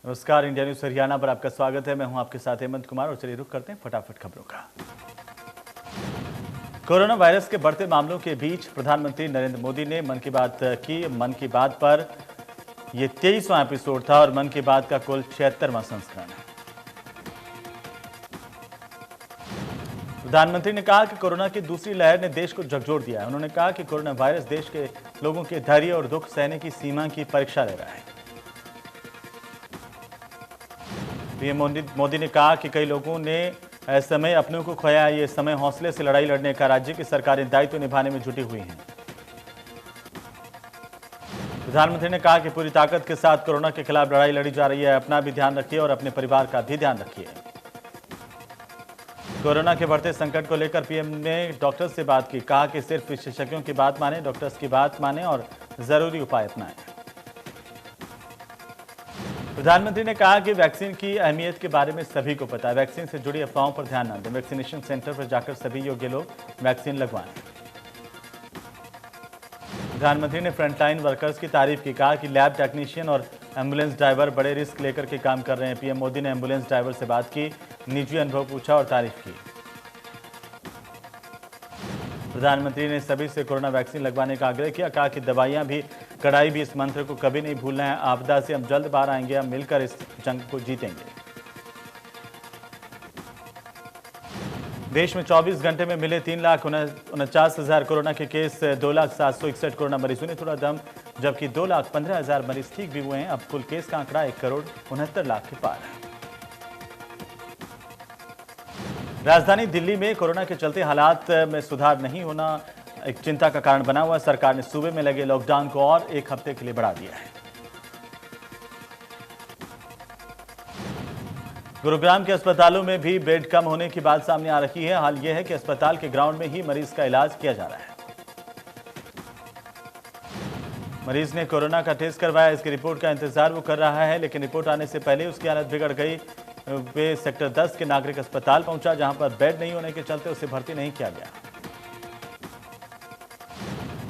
नमस्कार, India news Haryana पर आपका स्वागत है। मैं हूं आपके साथ हेमंत कुमार और चलिए रुक करते हैं फटाफट खबरों का। कोरोना वायरस के बढ़ते मामलों के बीच प्रधानमंत्री नरेंद्र मोदी ने मन की बात की। मन की बात पर यह 23वां एपिसोड था और मन की बात का कुल 76वां संस्करण है। प्रधानमंत्री ने कहा कि कोरोना की दूसरी लहर ने देश को झकझोर दिया है। उन्होंने कहा कि कोरोना वायरस देश के लोगों के धैर्य और दुख सहने की सीमा की परीक्षा ले रहा है। पीएम मोदी ने कहा कि कई लोगों ने समय अपनों को खोया। ये समय हौसले से लड़ाई लड़ने का। राज्य की सरकारें दायित्व निभाने में जुटी हुई हैं। प्रधानमंत्री ने कहा कि पूरी ताकत के साथ कोरोना के खिलाफ लड़ाई लड़ी जा रही है। अपना भी ध्यान रखिए और अपने परिवार का भी ध्यान रखिए। कोरोना के बढ़ते संकट को लेकर पीएम ने डॉक्टर्स से बात की। कहा कि सिर्फ विशेषज्ञों की बात माने, डॉक्टर्स की बात माने और जरूरी उपाय अपनाएं। प्रधानमंत्री ने कहा कि वैक्सीन की अहमियत के बारे में सभी को पता है। वैक्सीन से जुड़ी अफवाहों पर ध्यान न दें। वैक्सीनेशन सेंटर पर जाकर सभी योग्य लोग वैक्सीन लगवाएं। प्रधानमंत्री ने फ्रंटलाइन वर्कर्स की तारीफ की। कहा कि लैब टेक्नीशियन और एम्बुलेंस ड्राइवर बड़े रिस्क लेकर के काम कर रहे हैं। पीएम मोदी ने एम्बुलेंस ड्राइवर से बात की, निजी अनुभव पूछा और तारीफ की। प्रधानमंत्री ने सभी से कोरोना वैक्सीन लगवाने का आग्रह किया। कहा कि दवाइयां भी, कड़ाई भी, इस मंत्र को कभी नहीं भूलना है। आपदा से हम जल्द बाहर आएंगे। हम मिलकर इस जंग को जीतेंगे। देश में 24 घंटे में मिले 3,49,000 कोरोना के केस। 2,761 कोरोना मरीजों ने तोड़ा दम, जबकि 2,15,000 मरीज ठीक भी हुए हैं। अब कुल केस का आंकड़ा 1,69,00,000 के पार है। राजधानी दिल्ली में कोरोना के चलते हालात में सुधार नहीं होना एक चिंता का कारण बना हुआ है। सरकार ने सूबे में लगे लॉकडाउन को और एक हफ्ते के लिए बढ़ा दिया है। गुरुग्राम के अस्पतालों में भी बेड कम होने की बात सामने आ रही है। हाल यह है कि अस्पताल के ग्राउंड में ही मरीज का इलाज किया जा रहा है। मरीज ने कोरोना का टेस्ट करवाया। इसकी रिपोर्ट का इंतजार वो कर रहा है, लेकिन रिपोर्ट आने से पहले उसकी हालत बिगड़ गई। वे सेक्टर 10 के नागरिक अस्पताल पहुंचा, जहां पर बेड नहीं होने के चलते उसे भर्ती नहीं किया गया।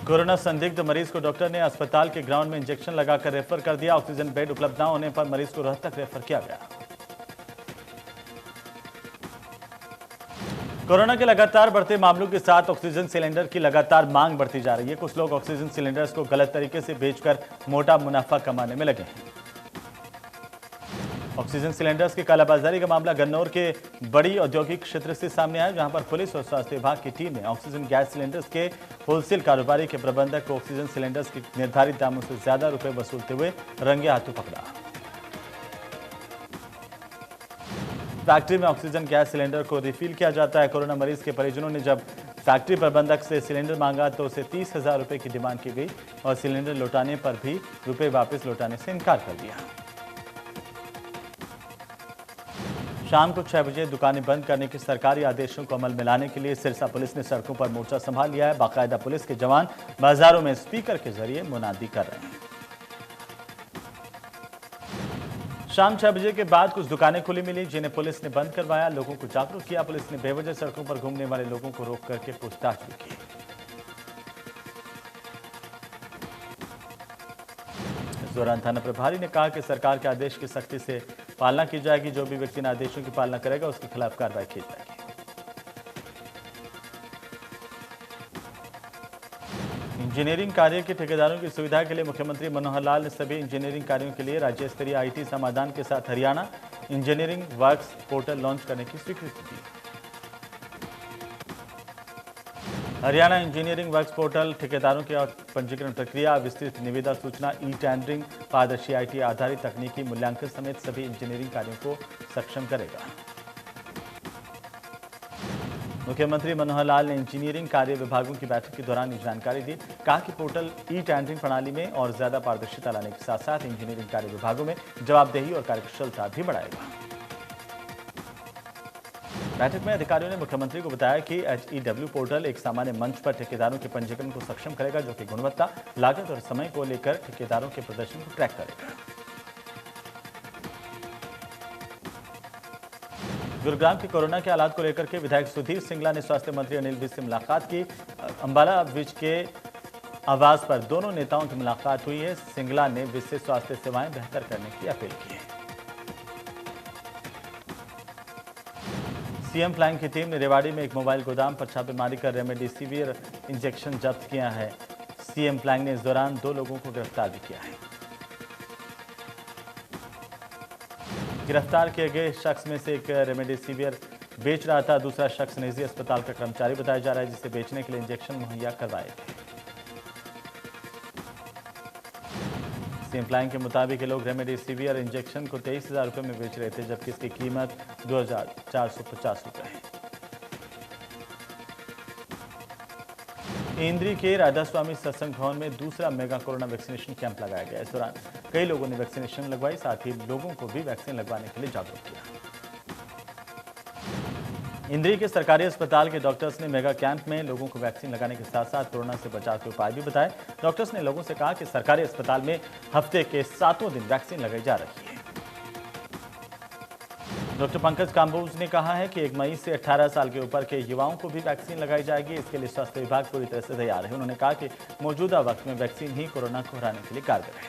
कोरोना संदिग्ध मरीज को डॉक्टर ने अस्पताल के ग्राउंड में इंजेक्शन लगाकर रेफर कर दिया। ऑक्सीजन बेड उपलब्ध न होने पर मरीज को रोहतक रेफर किया गया। कोरोना के लगातार बढ़ते मामलों के साथ ऑक्सीजन सिलेंडर की लगातार मांग बढ़ती जा रही है। कुछ लोग ऑक्सीजन सिलेंडर्स को गलत तरीके से बेचकर मोटा मुनाफा कमाने में लगे हैं। ऑक्सीजन सिलेंडर्स की कालाबाजारी का मामला गन्नौर के बड़ी औद्योगिक क्षेत्र से सामने आया, जहां पर पुलिस और स्वास्थ्य विभाग की टीम ने ऑक्सीजन गैस सिलेंडर्स के होलसेल कारोबारी के प्रबंधक को ऑक्सीजन सिलेंडर्स के निर्धारित दामों से ज्यादा रुपए वसूलते हुए रंगे हाथों पकड़ा। फैक्ट्री में ऑक्सीजन गैस सिलेंडर को रिफिल किया जाता है। कोरोना मरीज के परिजनों ने जब फैक्ट्री प्रबंधक से सिलेंडर मांगा तो उसे 30,000 रुपए की डिमांड की गई और सिलेंडर लौटाने पर भी रुपए वापस लौटाने से इनकार कर दिया। शाम को 6 बजे दुकानें बंद करने के सरकारी आदेशों को अमल में लाने के लिए सिरसा पुलिस ने सड़कों पर मोर्चा संभाल लिया है। बाकायदा पुलिस के जवान बाजारों में स्पीकर के जरिए मुनादी कर रहे हैं। शाम 6 बजे के बाद कुछ दुकानें खुली मिली, जिन्हें पुलिस ने बंद करवाया। लोगों को जागरूक किया। पुलिस ने बेवजह सड़कों पर घूमने वाले लोगों को रोक करके पूछताछ भी की। इस दौरान थाना प्रभारी ने कहा कि सरकार के आदेश की सख्ती से पालना की जाएगी। जो भी व्यक्ति इन आदेशों की पालना करेगा उसके खिलाफ कार्रवाई की जाएगी। इंजीनियरिंग कार्य के ठेकेदारों की सुविधा के लिए मुख्यमंत्री मनोहर लाल ने सभी इंजीनियरिंग कार्यों के लिए राज्य स्तरीय आईटी समाधान के साथ Haryana engineering works portal launch करने की स्वीकृति दी। हरियाणा इंजीनियरिंग वर्क्स पोर्टल ठेकेदारों की पंजीकरण प्रक्रिया, विस्तृत निविदा सूचना, ई टेंडरिंग, पारदर्शी आईटी आधारित तकनीकी मूल्यांकन समेत सभी इंजीनियरिंग कार्यों को सक्षम करेगा। मुख्यमंत्री मनोहर लाल ने इंजीनियरिंग कार्य विभागों की बैठक के दौरान ये जानकारी दी। कहा कि पोर्टल ई टेंडरिंग प्रणाली में और ज्यादा पारदर्शिता लाने के साथ साथ इंजीनियरिंग कार्य विभागों में जवाबदेही और कार्यकुशलता भी बढ़ाएगा। बैठक में अधिकारियों ने मुख्यमंत्री को बताया कि HEW पोर्टल एक सामान्य मंच पर ठेकेदारों के पंजीकरण को सक्षम करेगा, जो कि गुणवत्ता, लागत और समय को लेकर ठेकेदारों के प्रदर्शन को ट्रैक करेगा। गुरुग्राम के कोरोना के हालात को लेकर के विधायक सुधीर सिंगला ने स्वास्थ्य मंत्री अनिल विज से मुलाकात की। अंबाला विज के आवास पर दोनों नेताओं की मुलाकात हुई है। सिंगला ने विज से स्वास्थ्य सेवाएं बेहतर करने की अपील की है। सीएम फ्लाइंग की टीम ने रेवाड़ी में एक मोबाइल गोदाम पर छापेमारी कर रेमडेसिविर इंजेक्शन जब्त किया है। सीएम फ्लाइंग ने इस दौरान 2 लोगों को गिरफ्तार भी किया है। गिरफ्तार किए गए शख्स में से एक रेमडेसिविर बेच रहा था, दूसरा शख्स निजी अस्पताल का कर्मचारी बताया जा रहा है, जिसे बेचने के लिए इंजेक्शन मुहैया करवाए थे। सीएम फ्लाइंग के मुताबिक ये लोग रेमडेसिविर इंजेक्शन को 23,000 रुपये में बेच रहे थे, जबकि इसकी कीमत 2,450 रुपये है। इंद्री के राधा स्वामी सत्संग भवन में दूसरा मेगा कोरोना वैक्सीनेशन कैंप लगाया गया। इस दौरान कई लोगों ने वैक्सीनेशन लगवाई, साथ ही लोगों को भी वैक्सीन लगवाने के लिए जागरूक किया। इंद्री के सरकारी अस्पताल के डॉक्टर्स ने मेगा कैंप में लोगों को वैक्सीन लगाने के साथ साथ कोरोना से बचाव के उपाय भी बताए। डॉक्टर्स ने लोगों से कहा कि सरकारी अस्पताल में हफ्ते के 7 दिन वैक्सीन लगाई जा रही है। डॉक्टर पंकज काम्बोज ने कहा है कि 1 मई से 18 साल के ऊपर के युवाओं को भी वैक्सीन लगाई जाएगी। इसके लिए स्वास्थ्य विभाग पूरी तरह से तैयार है। उन्होंने कहा कि मौजूदा वक्त में वैक्सीन ही कोरोना को हराने के लिए कारगर है।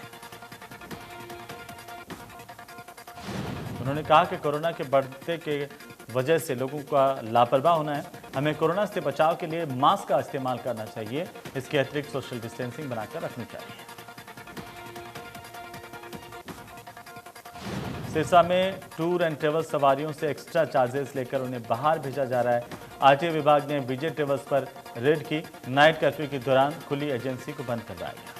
उन्होंने कहा कि कोरोना के बढ़ते के वजह से लोगों का लापरवाह होना है। हमें कोरोना से बचाव के लिए मास्क का इस्तेमाल करना चाहिए। इसके अतिरिक्त सोशल डिस्टेंसिंग बनाकर रखनी चाहिए। सिरसा में टूर एंड ट्रेवल सवारियों से एक्स्ट्रा चार्जेस लेकर उन्हें बाहर भेजा जा रहा है। आरटीओ विभाग ने विजय ट्रेवल्स पर रेड की। नाइट कर्फ्यू के दौरान खुली एजेंसी को बंद करवाया गया।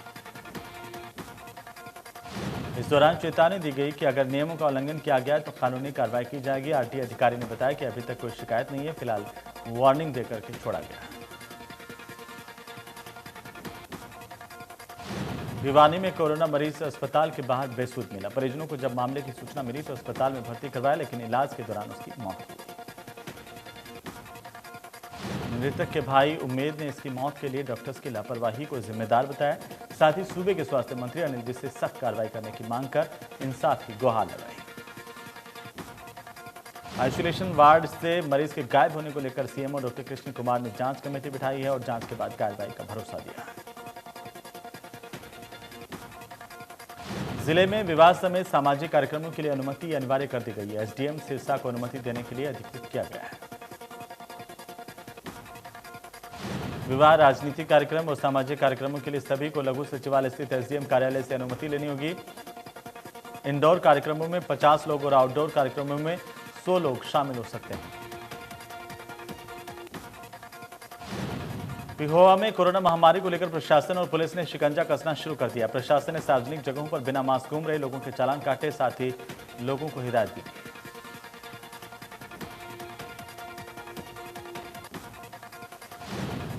इस दौरान चेतावनी दी गई कि अगर नियमों का उल्लंघन किया गया तो कानूनी कार्रवाई की जाएगी। आरटीओ अधिकारी ने बताया कि अभी तक कोई शिकायत नहीं है। फिलहाल वार्निंग देकर के छोड़ा गया। भिवानी में कोरोना मरीज अस्पताल के बाहर बेसुध मिला। परिजनों को जब मामले की सूचना मिली तो अस्पताल में भर्ती करवाया, लेकिन इलाज के दौरान उसकी मौत हो गई। मृतक के भाई उम्मेद ने इसकी मौत के लिए डॉक्टर्स की लापरवाही को जिम्मेदार बताया। साथ ही सूबे के स्वास्थ्य मंत्री अनिल विज से सख्त कार्रवाई करने की मांग कर इंसाफ की गुहार लगाई। आइसोलेशन वार्ड से मरीज के गायब होने को लेकर सीएमओ डॉक्टर कृष्ण कुमार ने जांच कमेटी बिठाई है और जांच के बाद कार्रवाई का भरोसा दिया। जिले में विवाह समेत सामाजिक कार्यक्रमों के लिए अनुमति अनिवार्य कर दी गई है। एसडीएम सिरसा को अनुमति देने के लिए अधिकृत किया गया है। विवाह, राजनीतिक कार्यक्रम और सामाजिक कार्यक्रमों के लिए सभी को लघु सचिवालय स्थित एसडीएम कार्यालय से अनुमति लेनी होगी। इंडोर कार्यक्रमों में 50 लोग और आउटडोर कार्यक्रमों में 100 लोग शामिल हो सकते हैं। पिहोवा में कोरोना महामारी को लेकर प्रशासन और पुलिस ने शिकंजा कसना शुरू कर दिया। प्रशासन ने सार्वजनिक जगहों पर बिना मास्क घूम रहे लोगों के चालान काटे, साथ ही लोगों को हिदायत दी।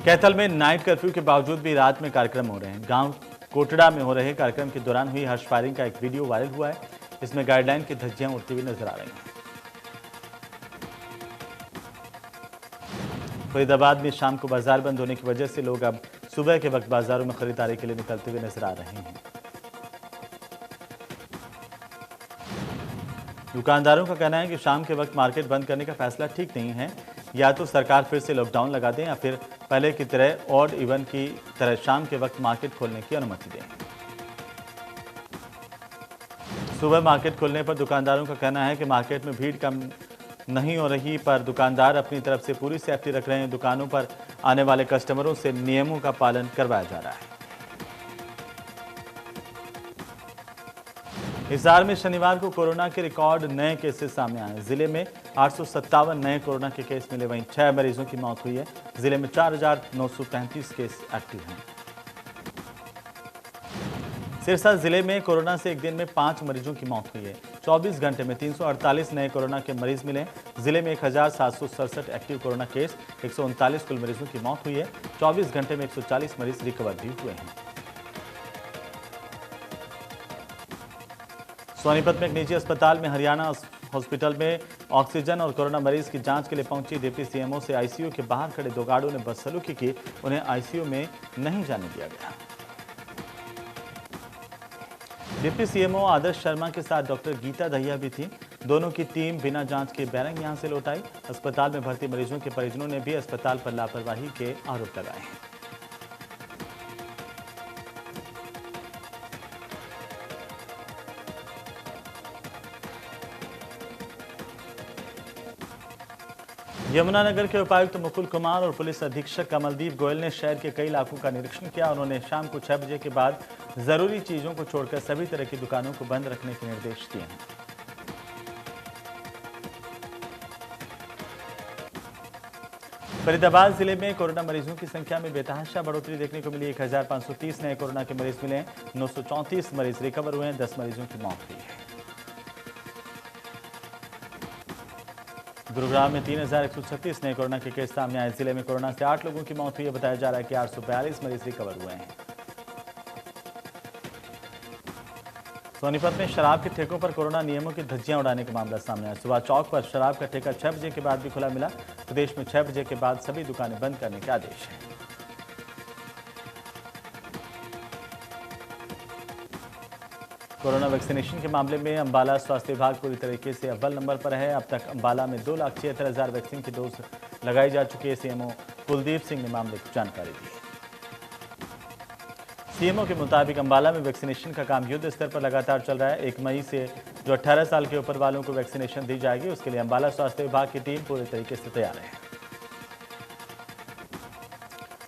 कैथल में नाइट कर्फ्यू के बावजूद भी रात में कार्यक्रम हो रहे हैं। गांव कोटड़ा में हो रहे कार्यक्रम के दौरान हुई हर्ष फायरिंग का एक वीडियो वायरल हुआ है। इसमें गाइडलाइन की धज्जियां उड़ती हुई नजर आ रही हैं। फरीदाबाद में शाम को बाजार बंद होने की वजह से लोग अब सुबह के वक्त बाजारों में खरीदारी के लिए निकलते हुए नजर आ रहे हैं। दुकानदारों का कहना है कि शाम के वक्त मार्केट बंद करने का फैसला ठीक नहीं है। या तो सरकार फिर से लॉकडाउन लगा दें या फिर पहले की तरह ऑड इवन की तरह शाम के वक्त मार्केट खोलने की अनुमति दें। सुबह मार्केट खोलने पर दुकानदारों का कहना है कि मार्केट में भीड़ कम नहीं हो रही, पर दुकानदार अपनी तरफ से पूरी सेफ्टी रख रहे हैं। दुकानों पर आने वाले कस्टमरों से नियमों का पालन करवाया जा रहा है। हिसार में शनिवार को कोरोना के रिकॉर्ड नए केसेस सामने आए। जिले में 857 नए कोरोना के केस मिले, वहीं 6 मरीजों की मौत हुई है। जिले में 4,935 केस एक्टिव हैं। सिरसा जिले में कोरोना से एक दिन में 5 मरीजों की मौत हुई है। 24 घंटे में 348 नए कोरोना के मरीज मिले। जिले में 1,767 एक्टिव कोरोना केस, 139 कुल मरीजों की मौत हुई है। 24 घंटे में 140 मरीज रिकवर भी हुए हैं। सोनीपत में एक निजी अस्पताल में हरियाणा हॉस्पिटल में ऑक्सीजन और कोरोना मरीज की जांच के लिए पहुंची डिप्टी सीएमओ से आईसीयू के बाहर खड़े 2 गार्डों ने बदसलूकी की। उन्हें आईसीयू में नहीं जाने दिया गया। डिप्टी सीएमओ आदर्श शर्मा के साथ डॉक्टर गीता दहिया भी थी। दोनों की टीम बिना जांच के बैरंग यहां से लौट आई। अस्पताल में भर्ती मरीजों के परिजनों ने भी अस्पताल पर लापरवाही के आरोप लगाए हैं। यमुनानगर के उपायुक्त मुकुल कुमार और पुलिस अधीक्षक कमलदीप गोयल ने शहर के कई इलाकों का निरीक्षण किया। उन्होंने शाम को 6 बजे के बाद जरूरी चीजों को छोड़कर सभी तरह की दुकानों को बंद रखने के निर्देश दिए हैं। फरीदाबाद जिले में कोरोना मरीजों की संख्या में बेतहाशा बढ़ोतरी देखने को मिली। 1530 नए कोरोना के मरीज मिले। 934 मरीज रिकवर हुए हैं। 10 मरीजों की मौत हुई है। गुरुग्राम में 3136 नए कोरोना के केस सामने आए। जिले में कोरोना से 8 लोगों की मौत हुई है। बताया जा रहा है कि 842 मरीज रिकवर हुए हैं। सोनीपत में शराब के ठेकों पर कोरोना नियमों की धज्जियां उड़ाने का मामला सामने आया। सुबह चौक पर शराब का ठेका 6 बजे के बाद भी खुला मिला। प्रदेश में 6 बजे के बाद सभी दुकानें बंद करने के आदेश हैं। कोरोना वैक्सीनेशन के मामले में अंबाला स्वास्थ्य विभाग पूरी तरीके से अव्वल नंबर पर है। अब तक अंबाला में 2,76,000 वैक्सीन की डोज लगाई जा चुकी है। सीएमओ कुलदीप सिंह ने मामले की जानकारी दी। सीएमओ के मुताबिक अंबाला में वैक्सीनेशन का काम युद्ध स्तर पर लगातार चल रहा है। 1 मई से जो 18 साल के ऊपर वालों को वैक्सीनेशन दी जाएगी, उसके लिए अंबाला स्वास्थ्य विभाग की टीम पूरे तरीके से तैयार है।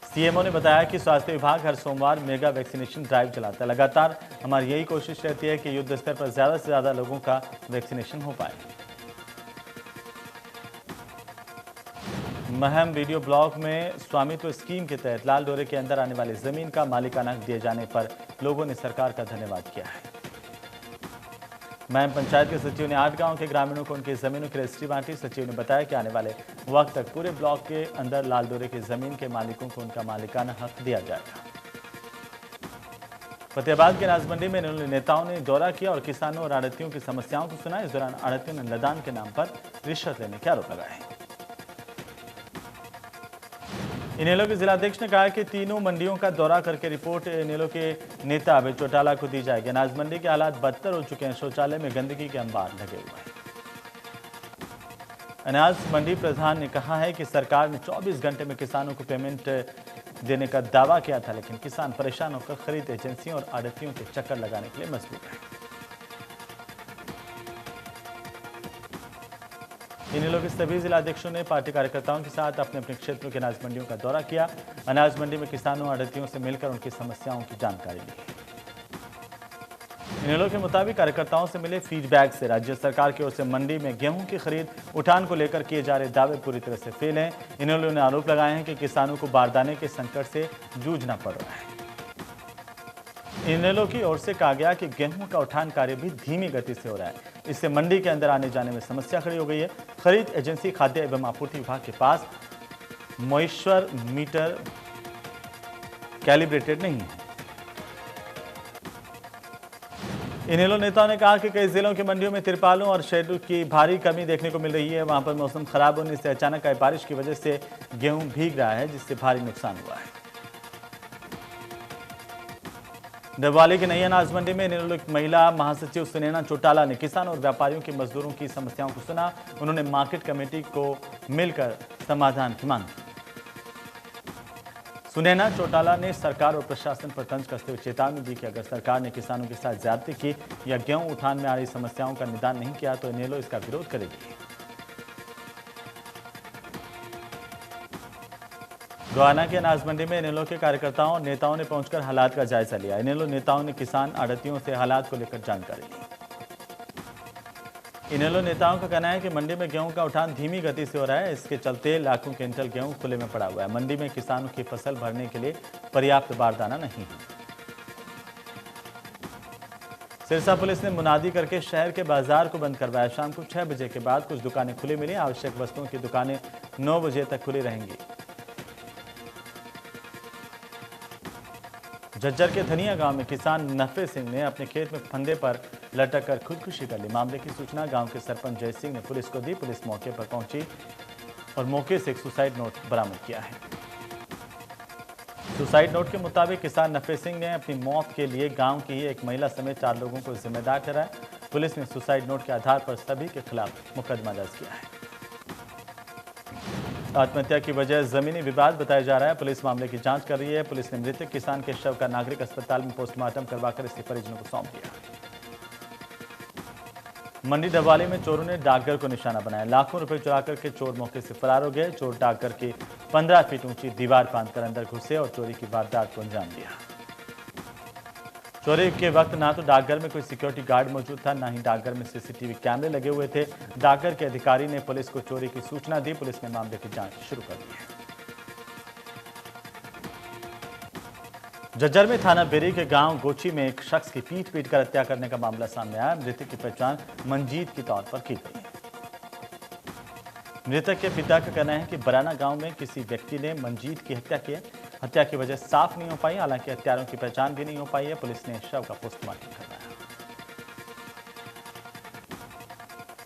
सीएमओ ने बताया कि स्वास्थ्य विभाग हर सोमवार मेगा वैक्सीनेशन ड्राइव चलाता है। लगातार हमारी यही कोशिश रहती है कि युद्ध स्तर पर ज्यादा से ज्यादा लोगों का वैक्सीनेशन हो पाए। महम वीडियो ब्लॉक में स्वामित्व स्कीम के तहत लाल डोरे के अंदर आने वाली जमीन का मालिकाना हक दिए जाने पर लोगों ने सरकार का धन्यवाद किया है। महम पंचायत के सचिव ने 8 गांव के ग्रामीणों को उनकी जमीनों की रजिस्ट्री बांटी। सचिव ने बताया कि आने वाले वक्त तक पूरे ब्लॉक के अंदर लाल डोरे की जमीन के मालिकों को उनका मालिकाना हक दिया जाएगा। फतेहाबाद के अनाज मंडी में नेताओं ने दौरा किया और किसानों और आड़तियों की समस्याओं को सुना। इस दौरान आड़तियों ने लदान के नाम पर रिश्वत लेने के आरोप लगाए। इनेलो के जिलाध्यक्ष ने कहा कि तीनों मंडियों का दौरा करके रिपोर्ट इनेलो के नेता अभय चौटाला को दी जाएगी। अनाज मंडी के हालात बदतर हो चुके हैं। शौचालय में गंदगी के अंबार लगे हुए हैं। अनाज मंडी प्रधान ने कहा है कि सरकार ने 24 घंटे में किसानों को पेमेंट देने का दावा किया था, लेकिन किसान परेशान होकर खरीद एजेंसियों और आड़तियों के चक्कर लगाने के लिए मजबूर है। इनेलो के सभी जिलाध्यक्षों ने पार्टी कार्यकर्ताओं के साथ अपने अपने क्षेत्रों के अनाज मंडियों का दौरा किया। अनाज मंडी में किसानों और आड़तियों से मिलकर उनकी समस्याओं की जानकारी ली। इनेलो के मुताबिक कार्यकर्ताओं से मिले फीडबैक से राज्य सरकार की ओर से मंडी में गेहूं की खरीद उठान को लेकर किए जा रहे दावे पूरी तरह से फेल हैं। इनेलो ने आरोप लगाए हैं कि किसानों को बारदाने के संकट से जूझना पड़ रहा है। इनेलो की ओर से कहा गया कि गेहूं का उठान कार्य भी धीमी गति से हो रहा है। इससे मंडी के अंदर आने जाने में समस्या खड़ी हो गई है। खरीद एजेंसी खाद्य एवं आपूर्ति विभाग के पास मॉइस्चर मीटर कैलिब्रेटेड नहीं है। इनेलो नेताओं ने कहा कि कई जिलों की मंडियों में तिरपालों और शेडों की भारी कमी देखने को मिल रही है। वहां पर मौसम खराब होने से अचानक आई बारिश की वजह से गेहूं भीग रहा है, जिससे भारी नुकसान हुआ है। डबवाली की नई अनाज मंडी में इनेलो महिला महासचिव सुनैना चौटाला ने किसानों और व्यापारियों की मजदूरों की समस्याओं को सुना। उन्होंने मार्केट कमेटी को मिलकर समाधान की मांग की। सुनैना चौटाला ने सरकार और प्रशासन पर तंज कसते हुए चेतावनी दी कि अगर सरकार ने किसानों के साथ ज्यादती की या गेहूं उठान में आ रही समस्याओं का निदान नहीं किया तो इनेलो इसका विरोध करेगी। गोहाना के अनाज मंडी में इनेलो के कार्यकर्ताओं और नेताओं ने पहुंचकर हालात का जायजा लिया। इनेलो नेताओं ने किसान आड़तियों से हालात को लेकर जानकारी ली। इनेलो नेताओं का कहना है कि मंडी में गेहूं का उठान धीमी गति से हो रहा है। इसके चलते लाखों क्विंटल गेहूं खुले में पड़ा हुआ है। मंडी में किसानों की फसल भरने के लिए पर्याप्त बारदाना नहीं है। सिरसा पुलिस ने मुनादी करके शहर के बाजार को बंद करवाया। शाम को 6 बजे के बाद कुछ दुकानें खुली मिली। आवश्यक वस्तुओं की दुकानें 9 बजे तक खुली रहेंगी। झज्जर के धनिया गांव में किसान नफे सिंह ने अपने खेत में फंदे पर लटक कर खुदकुशी कर ली। मामले की सूचना गांव के सरपंच जय सिंह ने पुलिस को दी। पुलिस मौके पर पहुंची और मौके से एक सुसाइड नोट बरामद किया है। सुसाइड नोट के मुताबिक किसान नफे सिंह ने अपनी मौत के लिए गांव की ही एक महिला समेत 4 लोगों को जिम्मेदार ठहराया। पुलिस ने सुसाइड नोट के आधार पर सभी के खिलाफ मुकदमा दर्ज किया है। आत्महत्या की वजह जमीनी विवाद बताया जा रहा है। पुलिस मामले की जांच कर रही है। पुलिस ने मृतक किसान के शव का नागरिक अस्पताल में पोस्टमार्टम करवाकर इसके परिजनों को सौंप दिया। मंडी डबवाली में चोरों ने डाकघर को निशाना बनाया। लाखों रुपए चुराकर के चोर मौके से फरार हो गए। चोर डाकघर की 15 फीट ऊंची दीवार बांधकर अंदर घुसे और चोरी की वारदात को अंजाम दिया। चोरी के वक्त ना तो डाकघर में कोई सिक्योरिटी गार्ड मौजूद था, ना ही डाकघर में सीसीटीवी कैमरे लगे हुए थे। डाकघर के अधिकारी ने पुलिस को चोरी की सूचना दी। पुलिस ने मामले की जांच शुरू कर दी है। झज्जर में थाना बेरी के गांव गोची में एक शख्स की पीट कर हत्या करने का मामला सामने आया। मृतक की पहचान मंजीत के तौर पर की गई है। मृतक के पिता का कहना है कि बराना गांव में किसी व्यक्ति ने मंजीत की हत्या की है। हत्या की वजह साफ नहीं हो पाई, हालांकि हत्यारों की पहचान भी नहीं हो पाई है। पुलिस ने शव का पोस्टमार्टम करवाया।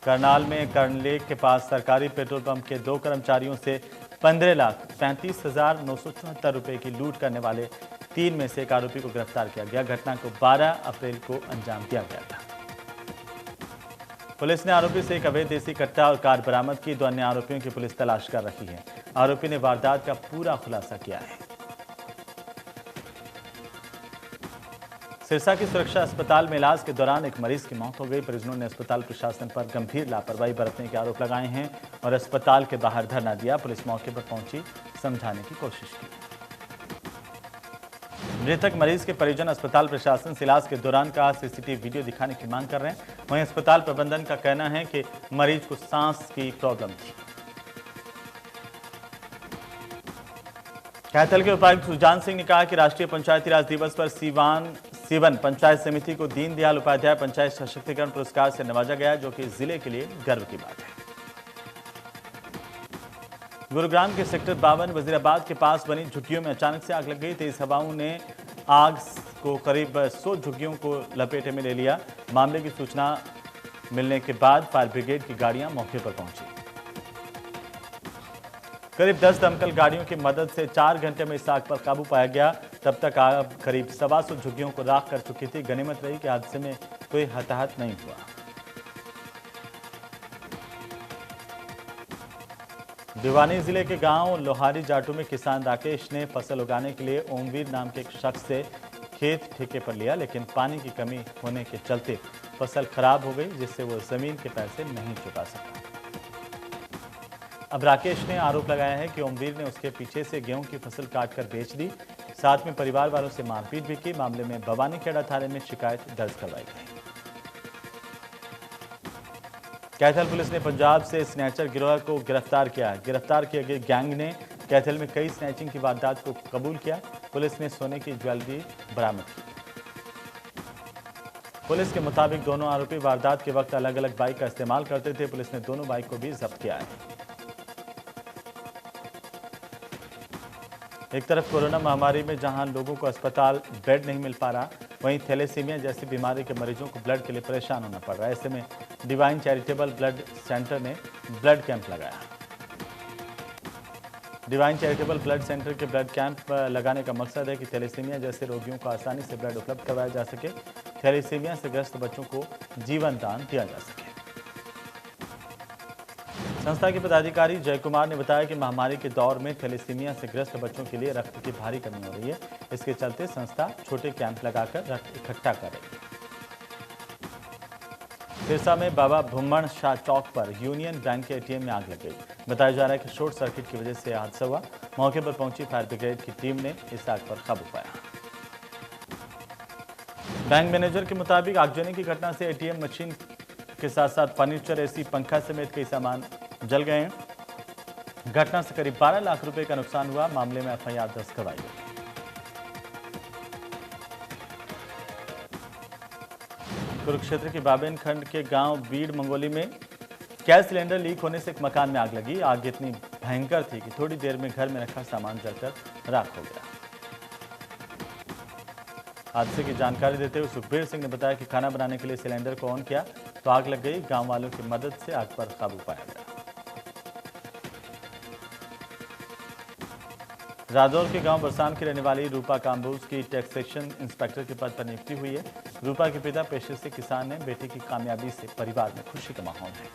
करनाल में कर्णलेक के पास सरकारी पेट्रोल पंप के 2 कर्मचारियों से 15,35,974 रुपए की लूट करने वाले 3 में से एक आरोपी को गिरफ्तार किया गया। घटना को 12 अप्रैल को अंजाम दिया गया था। पुलिस ने आरोपी से एक अवैध देसी कट्टा और कार बरामद की। 2 अन्य आरोपियों की पुलिस तलाश कर रही है। आरोपी ने वारदात का पूरा खुलासा किया है। सिरसा की सुरक्षा अस्पताल में इलाज के दौरान एक मरीज की मौत हो गई। परिजनों ने अस्पताल प्रशासन पर गंभीर लापरवाही बरतने के आरोप लगाए हैं और अस्पताल के बाहर धरना दिया। पुलिस मौके पर पहुंची, समझाने की कोशिश की। मृतक मरीज के परिजन अस्पताल प्रशासन से इलाज के दौरान का सीसीटीवी वीडियो दिखाने की मांग कर रहे हैं। वहीं अस्पताल प्रबंधन का कहना है कि मरीज को सांस की प्रॉब्लम थी। कैथल के उपायुक्त सुजान सिंह ने कहा कि राष्ट्रीय पंचायती राज दिवस पर सीवन पंचायत समिति को दीनदयाल उपाध्याय पंचायत सशक्तिकरण पुरस्कार से नवाजा गया, जो कि जिले के लिए गर्व की बात है। गुरुग्राम के सेक्टर 52 वजीराबाद के पास बनी झुग्गियों में अचानक से आग लग गई। तेज हवाओं ने आग को करीब 100 झुग्गियों को लपेटे में ले लिया। मामले की सूचना मिलने के बाद फायर ब्रिगेड की गाड़ियां मौके पर पहुंची। करीब 10 दमकल गाड़ियों की मदद से 4 घंटे में इस आग पर काबू पाया गया। तब तक आग करीब 125 झुग्गियों को राख कर चुकी थी। गनीमत रही कि हादसे में कोई हताहत नहीं हुआ। भिवानी जिले के गांव लोहारी जाटू में किसान राकेश ने फसल उगाने के लिए ओमवीर नाम के एक शख्स से खेत ठेके पर लिया, लेकिन पानी की कमी होने के चलते फसल खराब हो गई, जिससे वो जमीन के पैसे नहीं चुका सका। अब राकेश ने आरोप लगाया है कि ओमवीर ने उसके पीछे से गेहूं की फसल काटकर बेच दी, साथ में परिवार वालों से मारपीट भी की। मामले में भवानीखेड़ा थाने में शिकायत दर्ज करवाई गई। कैथल पुलिस ने पंजाब से स्नैचर गिरोह को गिरफ्तार किया। गिरफ्तार किए गए गैंग ने कैथल में कई स्नैचिंग की वारदात को कबूल किया। पुलिस ने सोने की ज्वेलरी बरामद की। पुलिस के मुताबिक दोनों आरोपी वारदात के वक्त अलग अलग बाइक का इस्तेमाल करते थे। पुलिस ने दोनों बाइक को भी जब्त किया है। एक तरफ कोरोना महामारी में जहां लोगों को अस्पताल बेड नहीं मिल पा रहा, वहीं थैलेसीमिया जैसी बीमारी के मरीजों को ब्लड के लिए परेशान होना पड़ रहा है। ऐसे में डिवाइन चैरिटेबल ब्लड सेंटर ने ब्लड कैंप लगाया। डिवाइन चैरिटेबल ब्लड सेंटर के ब्लड कैंप लगाने का मकसद है कि थैलेसीमिया जैसे रोगियों को आसानी से ब्लड उपलब्ध करवाया जा सके। थैलेसीमिया से ग्रस्त बच्चों को जीवन दान दिया जा सके। संस्था के पदाधिकारी जय कुमार ने बताया कि महामारी के दौर में थैलेसीमिया से ग्रस्त बच्चों के लिए रक्त की भारी कमी हो रही है। इसके चलते संस्था छोटे कैंप लगाकर रक्त इकट्ठा कर रही है। सिरसा में बाबा भुम्मण शाह चौक पर यूनियन बैंक के एटीएम में आग लग गई। बताया जा रहा है कि शॉर्ट सर्किट की वजह से हादसा हुआ। मौके पर पहुंची फायर ब्रिगेड की टीम ने इस आग पर काबू पाया। बैंक मैनेजर के मुताबिक आगजनी की घटना से एटीएम मशीन के साथ साथ फर्नीचर, एसी, पंखा समेत कई सामान जल गए हैं। घटना से करीब 12 लाख रुपए का नुकसान हुआ। मामले में एफआईआर दर्ज करवाई गई। कुरुक्षेत्र के बाबेन खंड के गांव बीड़ मंगोली में गैस सिलेंडर लीक होने से एक मकान में आग लगी। आग इतनी भयंकर थी कि थोड़ी देर में घर में रखा सामान जलकर राख हो गया। हादसे की जानकारी देते हुए सुखबीर सिंह ने बताया कि खाना बनाने के लिए सिलेंडर को ऑन किया तो आग लग गई। गांव वालों की मदद से आग पर काबू पाया गया। रादौर के गांव बरसान की रहने वाली रूपा काम्बोज की टैक्सेशन इंस्पेक्टर के पद पर नियुक्ति हुई है। रूपा के पिता पेशे से किसान हैं। बेटी की कामयाबी से परिवार में खुशी का माहौल है।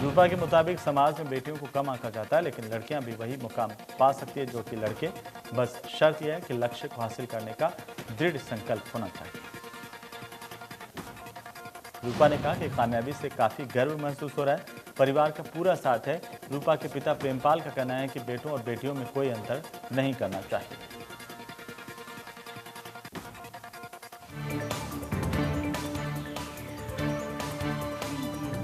रूपा के मुताबिक समाज में बेटियों को कम आंका जाता है, लेकिन लड़कियां भी वही मुकाम पा सकती है जो कि लड़के। बस शर्त यह है कि लक्ष्य को हासिल करने का दृढ़ संकल्प होना चाहिए। रूपा ने कहा कि कामयाबी से काफी गर्व महसूस हो रहा है, परिवार का पूरा साथ है। रूपा के पिता प्रेमपाल का कहना है कि बेटों और बेटियों में कोई अंतर नहीं करना चाहिए।